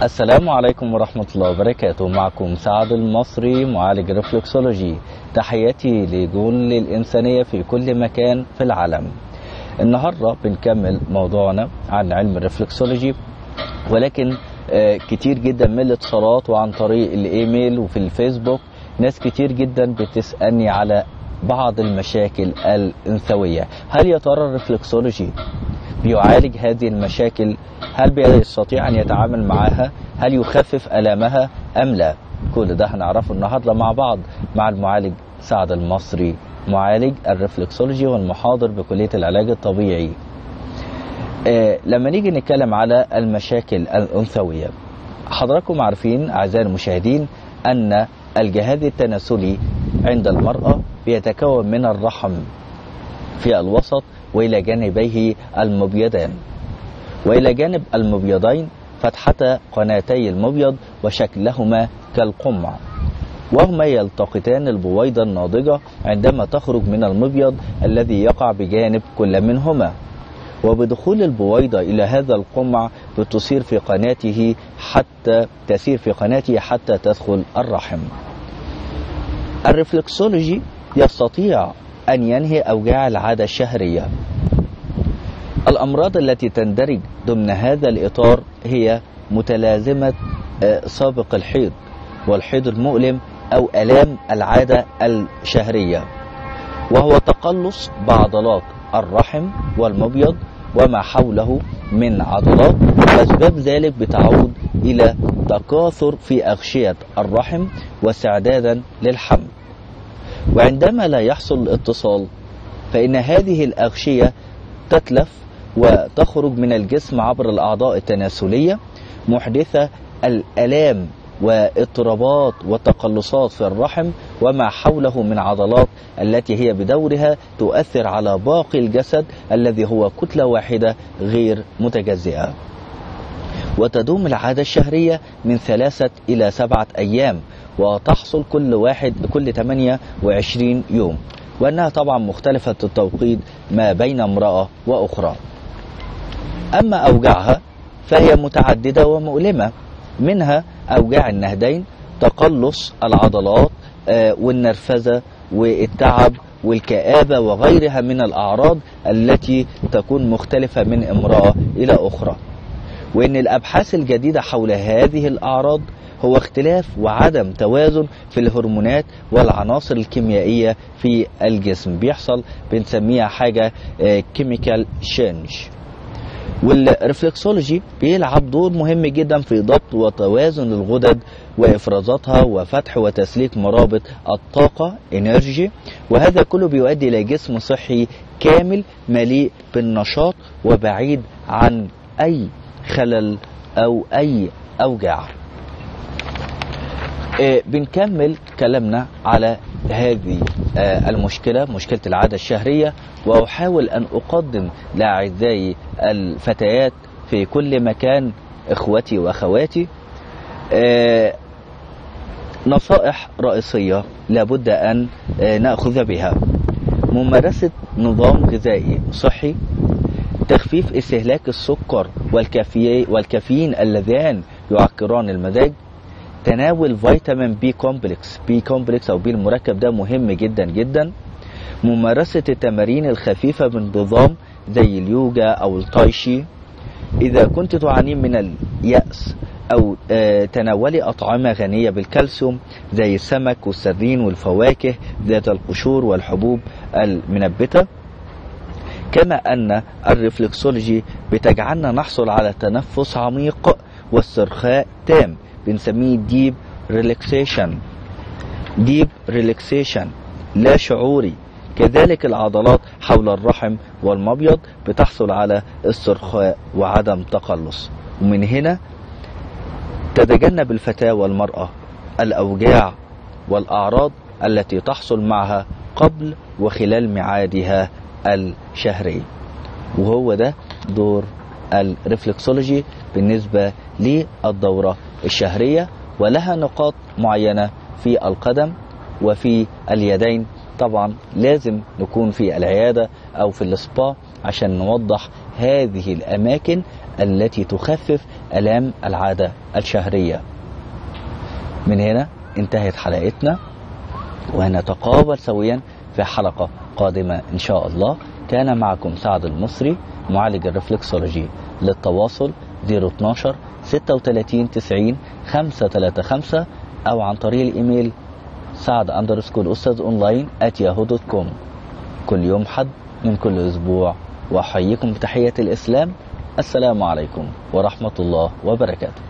السلام عليكم ورحمة الله وبركاته. معكم سعد المصري معالج ريفلكسولوجي. تحياتي لكل الإنسانية في كل مكان في العالم. النهاردة بنكمل موضوعنا عن علم الريفلكسولوجي، ولكن كتير جدا من الاتصالات وعن طريق الايميل وفي الفيسبوك ناس كتير جدا بتسألني على بعض المشاكل الأنثوية. هل يا ترى الريفلكسولوجي بيعالج هذه المشاكل؟ هل بيستطيع أن يتعامل معها؟ هل يخفف ألامها أم لا؟ كل ده هنعرفه النهارده مع بعض مع المعالج سعد المصري معالج الريفلكسولوجي والمحاضر بكلية العلاج الطبيعي. لما نيجي نتكلم على المشاكل الأنثوية، حضراتكم عارفين أعزائي المشاهدين أن الجهاز التناسلي عند المرأة بيتكون من الرحم في الوسط وإلى جانبيه المبيضان، وإلى جانب المبيضين فتحة قناتي المبيض وشكلهما كالقمع، وهما يلتقطان البويضة الناضجة عندما تخرج من المبيض الذي يقع بجانب كل منهما، وبدخول البويضة إلى هذا القمع بتسير في قناته حتى تدخل الرحم. الريفلكسولوجي يستطيع أن ينهي أوجاع العادة الشهرية. الأمراض التي تندرج ضمن هذا الإطار هي متلازمة سابق الحيض والحيض المؤلم أو آلام العادة الشهرية، وهو تقلص بعضلات الرحم والمبيض وما حوله من عضلات. أسباب ذلك بتعود إلى تكاثر في أغشية الرحم واستعدادا للحمل، وعندما لا يحصل الاتصال فإن هذه الأغشية تتلف وتخرج من الجسم عبر الأعضاء التناسلية، محدثة الآلام واضطرابات وتقلصات في الرحم وما حوله من عضلات التي هي بدورها تؤثر على باقي الجسد الذي هو كتلة واحدة غير متجزئة. وتدوم العادة الشهرية من 3 إلى 7 أيام، وتحصل كل 28 يوم، وأنها طبعا مختلفة التوقيت ما بين امرأة وأخرى. أما أوجاعها فهي متعددة ومؤلمة، منها أوجاع النهدين، تقلص العضلات والنرفزة والتعب والكآبة وغيرها من الأعراض التي تكون مختلفة من امرأة إلى أخرى. وإن الأبحاث الجديدة حول هذه الأعراض هو اختلاف وعدم توازن في الهرمونات والعناصر الكيميائية في الجسم، بيحصل بنسميها حاجة كيميكال تشينج. والريفلكسولوجي بيلعب دور مهم جدا في ضبط وتوازن الغدد وإفرازاتها وفتح وتسليك مرابط الطاقة انرجي، وهذا كله بيؤدي إلى جسم صحي كامل مليء بالنشاط وبعيد عن أي خلل أو أي أوجاع. بنكمل كلامنا على هذه المشكلة، مشكلة العادة الشهرية، وأحاول أن أقدم لأعزائي الفتيات في كل مكان، إخوتي وأخواتي، نصائح رئيسية لابد أن نأخذ بها: ممارسة نظام غذائي صحي، تخفيف استهلاك السكر والكافيين اللذان يعكران المزاج، تناول فيتامين بي كومبلكس أو بي المركب، ده مهم جدا جدا، ممارسة التمارين الخفيفة بانتظام زي اليوجا أو التايشي. إذا كنت تعانين من اليأس أو تناولي أطعمة غنية بالكالسيوم زي السمك والسردين والفواكه ذات القشور والحبوب المنبتة. كما أن الريفلكسولوجي بتجعلنا نحصل على تنفس عميق واسترخاء تام، بنسميه ديب ريلاكسيشن لا شعوري. كذلك العضلات حول الرحم والمبيض بتحصل على استرخاء وعدم تقلص، ومن هنا تتجنب الفتاة والمرأة الأوجاع والأعراض التي تحصل معها قبل وخلال ميعادها الشهري. وهو ده دور الريفلكسولوجي بالنسبة للدورة الشهرية، ولها نقاط معينة في القدم وفي اليدين. طبعا لازم نكون في العيادة أو في السبا عشان نوضح هذه الأماكن التي تخفف آلام العادة الشهرية. من هنا انتهت حلقتنا، ونتقابل سويا في حلقة قادمة إن شاء الله. كان معكم سعد المصري، معالج الرفلكسولوجي. للتواصل 012 36 90 535 أو عن طريق الإيميل سعد_أستاذ_أونلاين@yahoo.com. كل يوم حد من كل أسبوع، وأحييكم بتحية الإسلام. السلام عليكم ورحمة الله وبركاته.